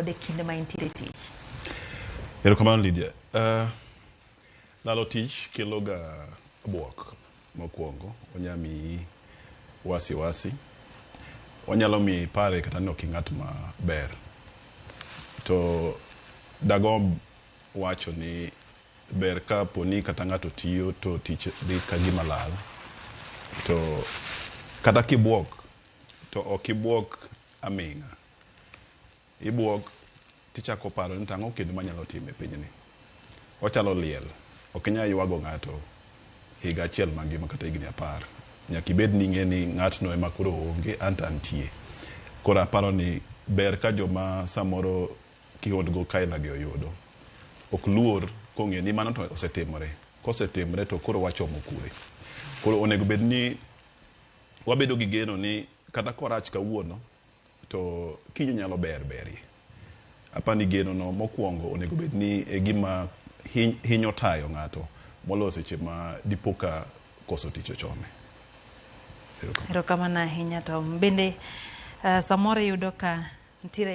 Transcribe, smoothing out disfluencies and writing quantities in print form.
de kinde ma intiere tich. Erokamano Lydia. Lalo tich kelo ga buok mokwongo, onyami wasi. Onyalo mi pare kata ni ok ng'at ma ber. To dagomb wacho ni ber ka poni kata ng'ato tiyo to tich dhi ka gima lal. To kata kibuok to ok ibuok aming'a. Ibuok tichako paro ni tang'o kendo manyalo time pinyni. Ochalo liel. Ok inyal ywago ng'ato higa achiel mangima kata higni 10. Nyaka ibed ni ing'e ni ng'atno ema koro onge anta antie. Koro aparo ni ber ka joma samoro kihondgo kaila gi oyudo. Ok luor kong'e ni mano to osetimore. Kosetimore to koro wachomo kure. Koro onego bed ni wabedo gi geno ni kata korach kawuono to kiny nyalo berie. Apani geno no mokwongo onego bed ni e gima hinyo tayo ng'ato molo seche ma dipoka koso tich ochome. Erokamano ahinya to bende samoro yudo ka ntiere